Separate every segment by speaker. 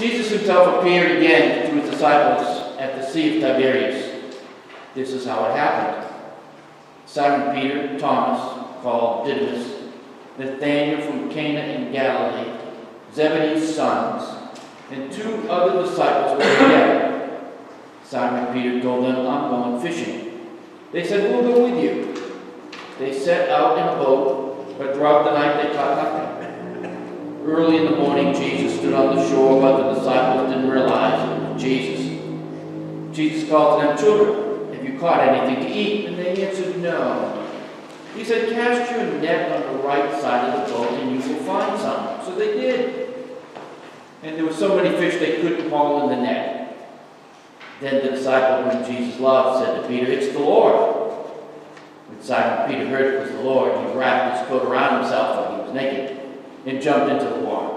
Speaker 1: Jesus himself appeared again to his disciples at the Sea of Tiberias. This is how it happened. Simon Peter, Thomas, called Didymus, Nathanael from Cana in Galilee, Zebedee's sons, and 2 other disciples were together. Simon Peter told them, "I'm going fishing." They said, "We'll go with you." They set out in a boat, but throughout the night they caught nothing. Early in the morning, Jesus stood on the shore, but the disciples didn't realize it was Jesus. Jesus called to them, "Children, have you caught anything to eat?" And they answered, "No." He said, "Cast your net on the right side of the boat, and you will find some." So they did. And there were so many fish they couldn't haul in the net. Then the disciple whom Jesus loved said to Peter, "It's the Lord." When Simon Peter heard it was the Lord, he wrapped his coat around himself, for he was naked, and jumped into the water.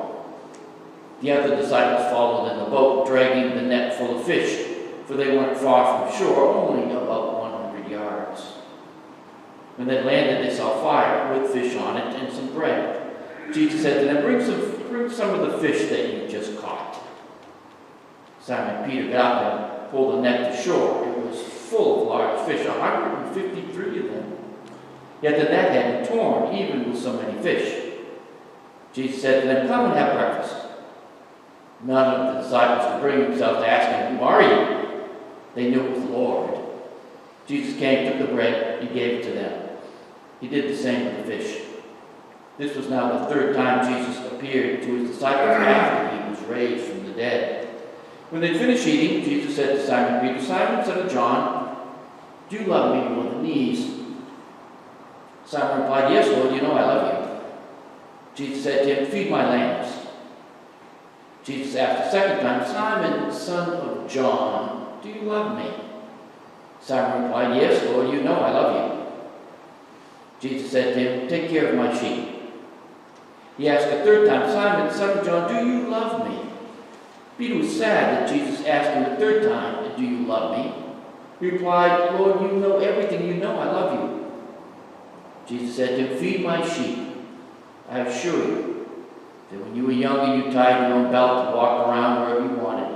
Speaker 1: The other disciples followed in the boat, dragging the net full of fish, for they weren't far from shore, only about 100 yards. When they landed, they saw fire with fish on it and some bread. Jesus said to them, Bring some of the fish that you just caught." Simon Peter got up and pulled the net to shore. It was full of large fish, 153 of them. Yet the net had been torn, even with so many fish. Jesus said to them, "Come and have breakfast." None of the disciples could bring themselves to ask him, "Who are you?" They knew it was the Lord. Jesus came, took the bread, and gave it to them. He did the same with the fish. This was now the 3rd time Jesus appeared to his disciples after he was raised from the dead. When they finished eating, Jesus said to Simon Peter, "Simon, son of John, do you love me more than these?" Simon replied, "Yes, Lord, you know I love you." Jesus said to him, "Feed my lambs." Jesus asked a 2nd time, "Simon, son of John, do you love me?" Simon replied, "Yes, Lord, you know I love you." Jesus said to him, "Take care of my sheep." He asked a 3rd time, "Simon, son of John, do you love me?" Peter was sad that Jesus asked him a 3rd time, "Do you love me?" He replied, "Lord, you know everything. You know I love you." Jesus said to him, "Feed my sheep. I assure you that when you were younger, you tied your own belt to walk around wherever you wanted.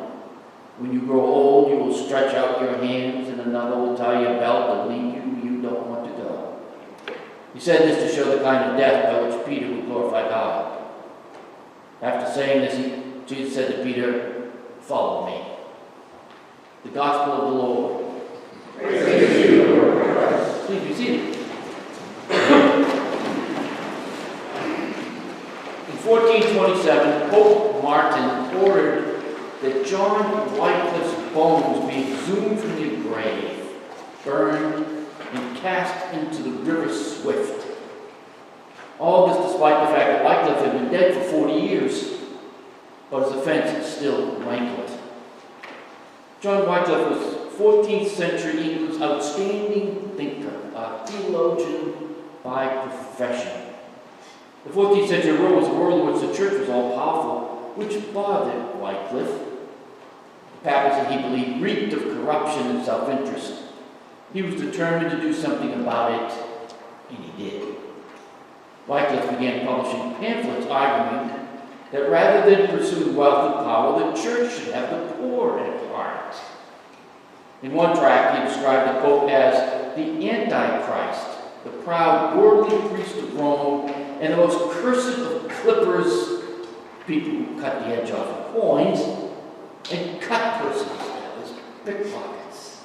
Speaker 1: When you grow old, you will stretch out your hands, and another will tie your belt and lead you where you don't want to go." He said this to show the kind of death by which Peter would glorify God. After saying this, Jesus said to Peter, "Follow me." The Gospel of the Lord.
Speaker 2: Praise to you, Lord Christ.
Speaker 1: Please be seated. In 1427, Pope Martin ordered that John Wycliffe's bones be exhumed from the grave, burned, and cast into the river Swift. All this despite the fact that Wycliffe had been dead for 40 years, but his offense still rankled. John Wycliffe was 14th century England's outstanding thinker, a theologian by profession. The 14th century world was a world in which the church was all powerful, which bothered Wycliffe. The papacy, he believed, reeked of corruption and self-interest. He was determined to do something about it, and he did. Wycliffe began publishing pamphlets arguing that rather than pursue wealth and power, the church should have the poor at heart. In one tract, he described the Pope as the Antichrist, the proud, worldly priest of Rome, and the most cursed of clippers, people who cut the edge off of coins, and cut persons, that was pickpockets.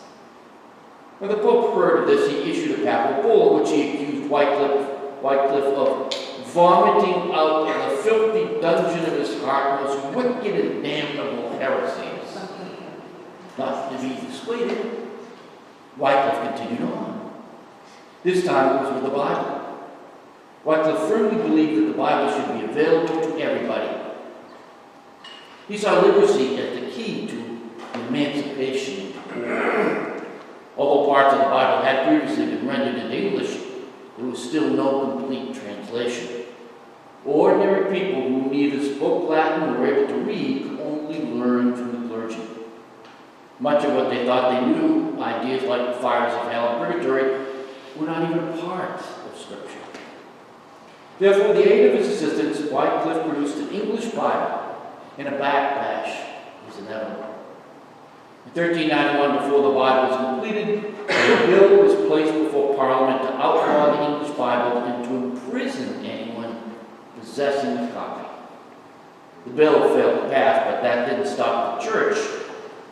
Speaker 1: When the Pope heard of this, he issued a papal bull in which he accused Wycliffe of vomiting out of the filthy dungeon of his heart most wicked and damnable heresies. Not to be dissuaded, Wycliffe continued on. This time it was with the Bible. Wycliffe firmly believed that the Bible should be available to everybody. He saw literacy as the key to emancipation. Although parts of the Bible had previously been rendered into English, there was still no complete translation. Ordinary people who neither spoke Latin nor were able to read could only learn from the clergy. Much of what they thought they knew, ideas like the fires of hell and purgatory, were not even a part of Scripture. Therefore, with the aid of his assistants, Wycliffe produced an English Bible, and a backlash is inevitable. In 1391, before the Bible was completed, a bill was placed before Parliament to outlaw the English Bible and to imprison anyone possessing a copy. The bill failed to pass, but that didn't stop the church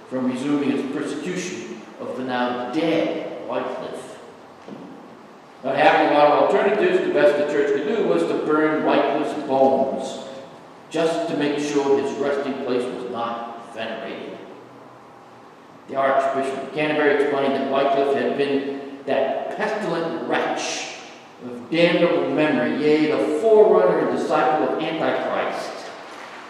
Speaker 1: from resuming its persecution of the now dead Wycliffe. Not having a lot of alternatives, the best the church could do was to burn Wycliffe's bones, just to make sure his resting place was not venerated. The Archbishop of Canterbury explained that Wycliffe had been that pestilent wretch of damnable memory, yea, the forerunner and disciple of Antichrist,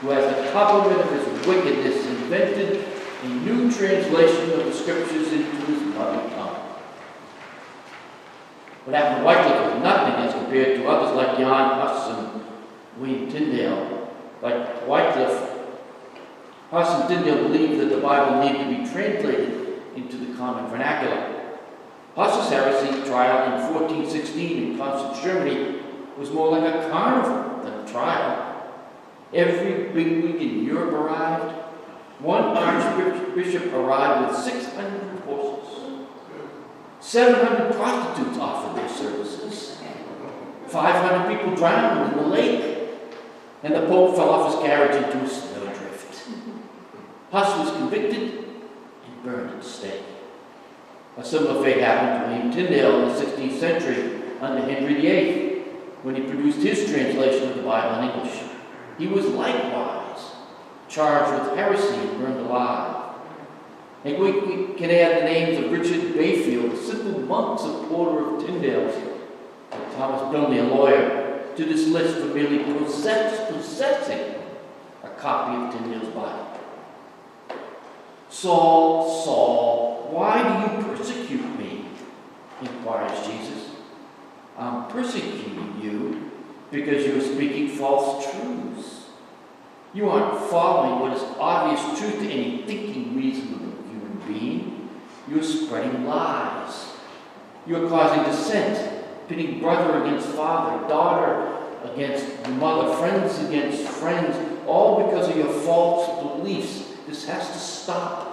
Speaker 1: who as the complement of his wickedness invented a new translation of the Scriptures into his mother tongue. What happened to Wycliffe was nothing as compared to others like Jan Hus and William Tyndale. Like Wycliffe, Hus and Tyndale believed that the Bible needed to be translated into the common vernacular. Huss's heresy trial in 1416 in Constance, Germany, was more like a carnival than a trial. Every bigwig in Europe arrived. One archbishop arrived with 600 horses. 700 prostitutes offered their services. 500 people drowned in the lake. And the Pope fell off his carriage into a snowdrift. Huss was convicted and burned at the stake. A similar fate happened to William Tyndale in the 16th century under Henry VIII when he produced his translation of the Bible in English. He was likewise charged with heresy and burned alive. And we can add the names of Richard Bayfield, the simple monk supporter of Tyndale's, and Thomas Bilney, a lawyer, to this list for merely possessing a copy of Tyndale's Bible. Saul, Saul, why do you persecute me? Inquires Jesus. I'm persecuting you because you're speaking false truths. You aren't following what is obvious truth to any thinking, reasonable human being. You're spreading lies. You're causing dissent, pitting brother against father, daughter against mother, friends against friends, all because of your false beliefs. This has to stop.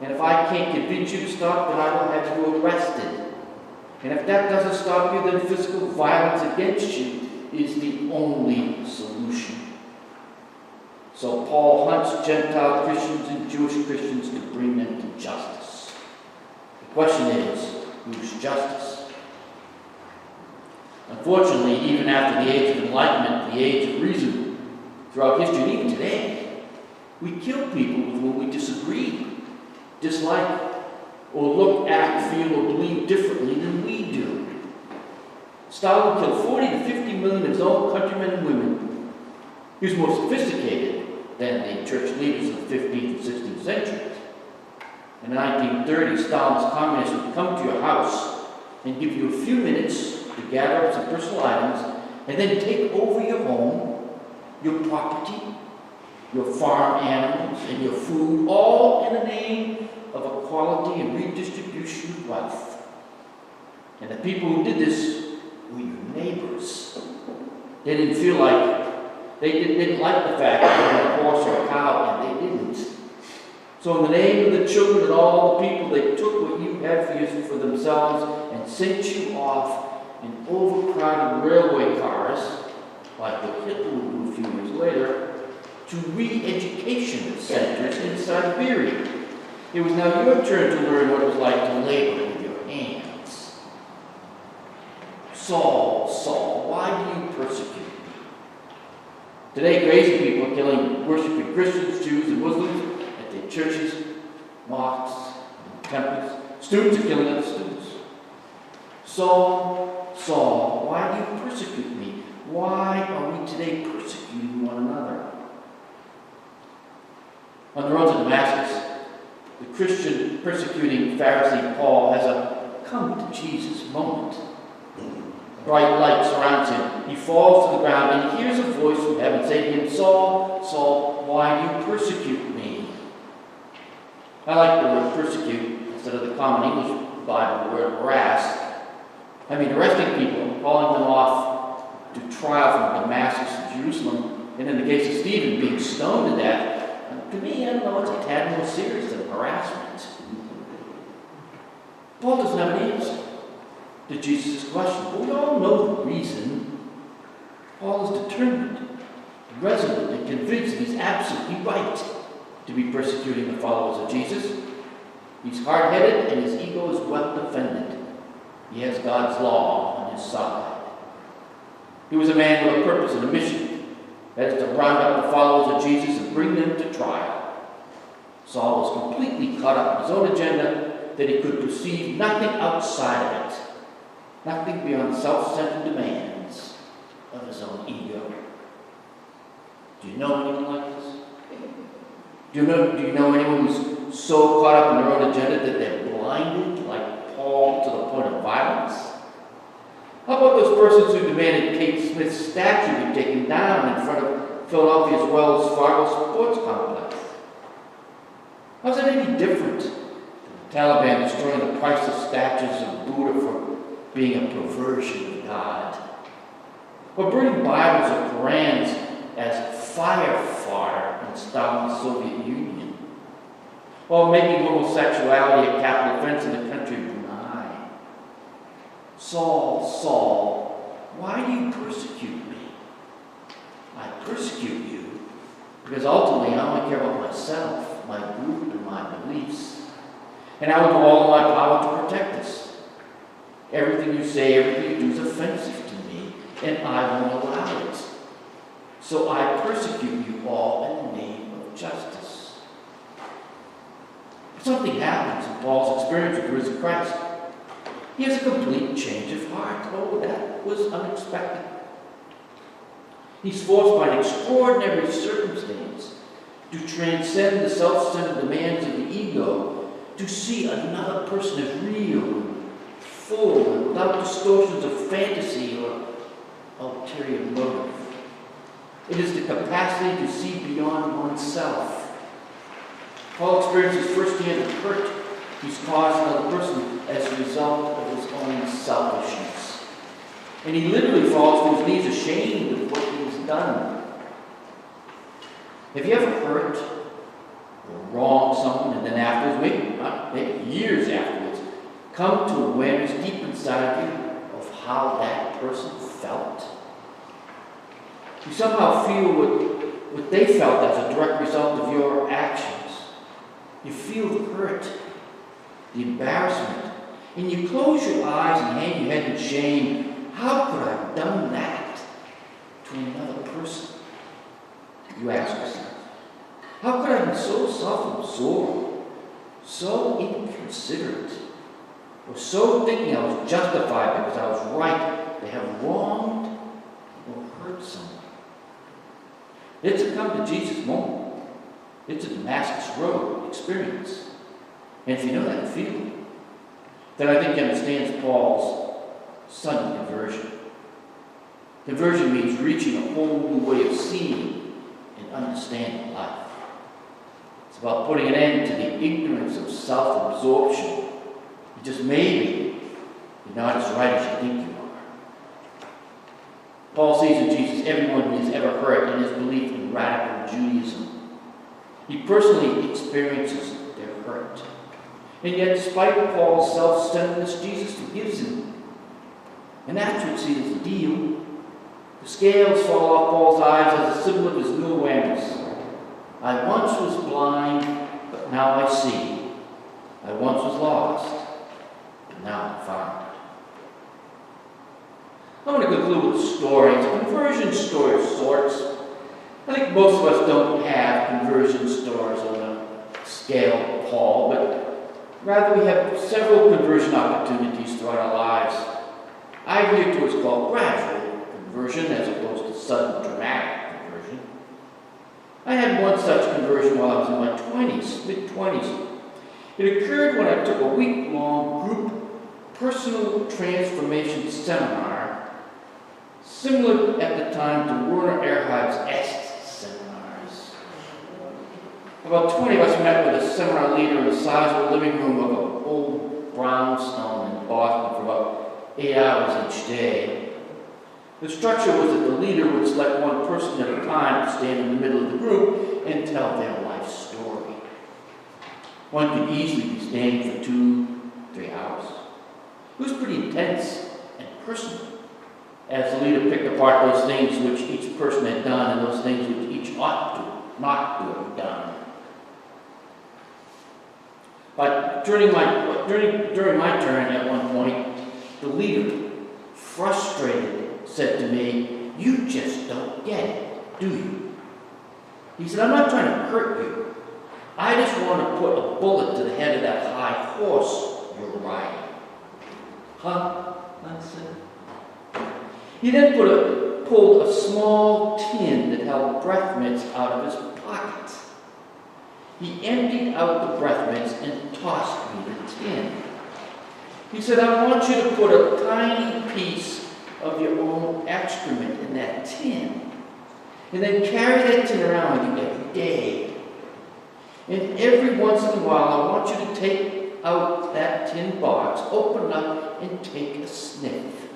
Speaker 1: And if I can't convince you to stop, then I will have you arrested. And if that doesn't stop you, then physical violence against you is the only solution. So Paul hunts Gentile Christians and Jewish Christians to bring them to justice. The question is, whose justice? Unfortunately, even after the age of enlightenment, the age of reason, throughout history, and even today, we kill people with whom we disagree, dislike, or look, act, feel, or believe differently than we do. Stalin killed 40 to 50 million of his own countrymen and women. He was more sophisticated than the church leaders of the 15th and 16th centuries. In the 1930s, Stalin's communists would come to your house and give you a few minutes to gather up some personal items and then take over your home, your property, your farm animals, and your food, all in the name of equality and redistribution of wealth. And the people who did this were your neighbors. They didn't feel like, they didn't like the fact that they had a horse or a cow, and they didn't. So in the name of the children and all the people, they took what you had for themselves and sent you off in overcrowded railway cars, like what Hitler would do a few years later, to re-education centers in Siberia. It was now your turn to learn what it was like to labor with your hands. Saul, Saul, why do you persecute me? Today, crazy people are killing worshiping Christians, Jews, and Muslims at their churches, mosques, and temples. Students are killing other students. Saul, Saul, why do you persecute me? Why are we today persecuting one another? On the road to Damascus, the Christian persecuting Pharisee Paul has a come to Jesus moment. A bright light surrounds him. He falls to the ground and hears a voice from heaven say to him, Saul, Saul, why do you persecute me? I like the word persecute instead of the common English Bible word harass. I mean, arresting people, calling them off to trial from Damascus to Jerusalem, and in the case of Stephen, being stoned to death, to me, I don't know, it's a tad more serious than harassment. Paul doesn't have an answer to Jesus' question, but we all know the reason. Paul is determined, resolute, and convinced that he's absolutely right to be persecuting the followers of Jesus. He's hard-headed and his ego is well defended. He has God's law on his side. He was a man with a purpose and a mission. That is to round up the followers of Jesus and bring them to trial. Saul was completely caught up in his own agenda that he could perceive nothing outside of it. Nothing beyond self-centered demands of his own ego. Do you know anyone like this? Do you know anyone who's so caught up in their own agenda that they're blinded, like Paul, to the point of violence? How about those persons who demanded Kate Smith's statue be taken down in front of Philadelphia's Wells Fargo sports complex? How's it any different than the Taliban destroying the priceless statues of Buddha for being a perversion of God? Or burning Bibles or Korans as fire fodder in Stalin's Soviet Union? Or making homosexuality a capital offense in the country of Brunei? Saul, Saul, why do you persecute me? I persecute you because ultimately I only care about myself, my group, and my beliefs. And I will do all in my power to protect this. Everything you say, everything you do is offensive to me, and I won't allow it. So I persecute you all in the name of justice. Something happens in Paul's experience with the risen Christ. He has a complete change of heart. Oh, that was unexpected. He's forced by an extraordinary circumstance to transcend the self-centered demands of the ego, to see another person as real, full, and without distortions of fantasy or ulterior motive. It is the capacity to see beyond oneself. Paul experiences firsthand the hurt he's caused another person as a result of his own selfishness. And he literally falls to his knees ashamed of what he's done. Have you ever hurt or wronged someone and then afterwards, maybe years afterwards, come to awareness deep inside you of how that person felt? You somehow feel what they felt as a direct result of your actions. You feel the hurt, the embarrassment, and you close your eyes and hang your head in shame. How could I have done that to another person? You ask yourself. How could I have been so self-absorbed, so inconsiderate, or so thinking I was justified because I was right to have wronged or hurt someone? It's a come to Jesus moment. It's a Damascus Road experience. And if you know that feeling, then I think you understand Paul's sudden conversion. Conversion means reaching a whole new way of seeing and understanding life. It's about putting an end to the ignorance of self-absorption. You just maybe you're not as right as you think you are. Paul sees in Jesus everyone he has ever hurt in his belief in radical Judaism. He personally experiences their hurt. And yet, despite Paul's self-centeredness, Jesus forgives him. And that's what seals the deal. The scales fall off Paul's eyes as a symbol of his new awareness. I once was blind, but now I see. I once was lost, but now I'm found. I'm going to conclude with a story. It's a conversion story of sorts. I think most of us don't have conversion stories on a scale of Paul, but rather we have several conversion opportunities throughout our lives. I adhere to what's called gradual conversion as opposed to sudden dramatic conversion. I had one such conversion while I was in my mid-20s. It occurred when I took a week-long group personal transformation seminar, similar at the time to Werner Erhard's EST seminars. About 20 of us met with a seminar leader in the sizable living room of an old brownstone in Boston for about 8 hours each day. The structure was that the leader would select one person at a time to stand in the middle of the group and tell their life story. One could easily be staying for 2-3 hours. It was pretty intense and personal, as the leader picked apart those things which each person had done and those things which each ought to not to have done. But during my turn at one point, the leader, frustrated, said to me, "You just don't get it, do you?" He said, "I'm not trying to hurt you. I just want to put a bullet to the head of that high horse you're riding." "Huh?" I said. He then pulled a small tin that held breath mints out of his pocket. He emptied out the breath mints and tossed me the tin. He said, "I want you to put a tiny piece of your own excrement in that tin, and then carry that tin around with you every day. And every once in a while, I want you to take out that tin box, open it up, and take a sniff.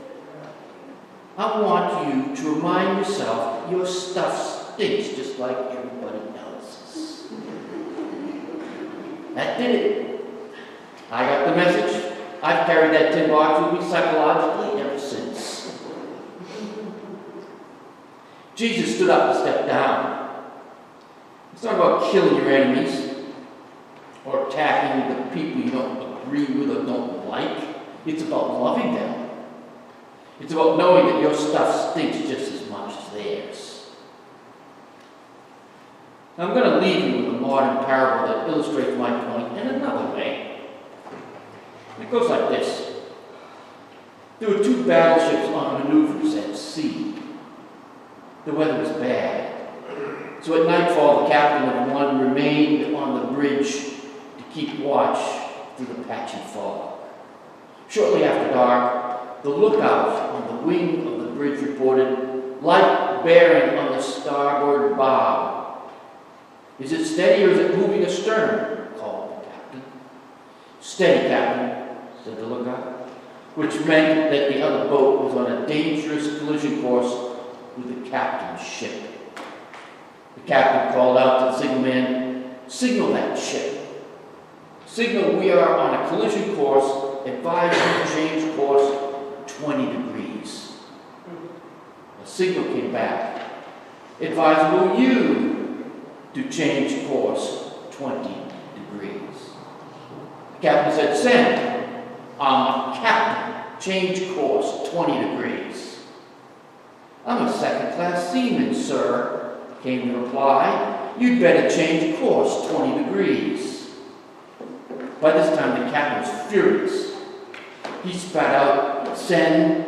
Speaker 1: I want you to remind yourself your stuff stinks just like everybody else's." That did it. I got the message. I've carried that tin box with me psychologically ever since. Jesus stood up and stepped down. It's not about killing your enemies or attacking the people you don't agree with or don't like. It's about loving them. It's about knowing that your stuff stinks just as much as theirs. Now, I'm going to leave you with a modern parable that illustrates my point in another way. It goes like this. There were 2 battleships on maneuvers at sea. The weather was bad. So at nightfall, the captain of one remained on the bridge to keep watch through the patchy fog. Shortly after dark, the lookout on the wing of the bridge reported, "Light bearing on the starboard bow." "Is it steady or is it moving astern?" called the captain. "Steady, Captain," said the lookout, which meant that the other boat was on a dangerous collision course with the captain's ship. The captain called out to the signalman, "Signal that ship. Signal we are on a collision course, advise you to change course 20 degrees. A signal came back. "Advisable you to change course 20 degrees. The captain said, "Send. I'm a captain. Change course 20 degrees. "I'm a second-class seaman, sir," came the reply. "You'd better change course 20 degrees. By this time, the captain was furious. He spat out, "Send.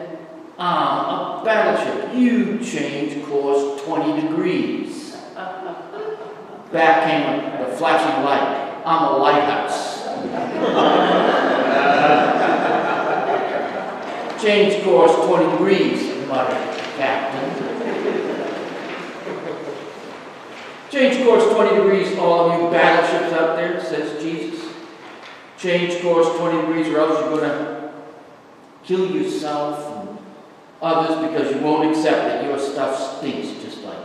Speaker 1: I'm a battleship. You change course 20 degrees. Back came the flashing light. "I'm a lighthouse." "Change course 20 degrees, muttered the captain. "Change course 20 degrees, all of you battleships out there," says Jesus. "Change course 20 degrees or else you're going to kill yourself and others because you won't accept that your stuff stinks just like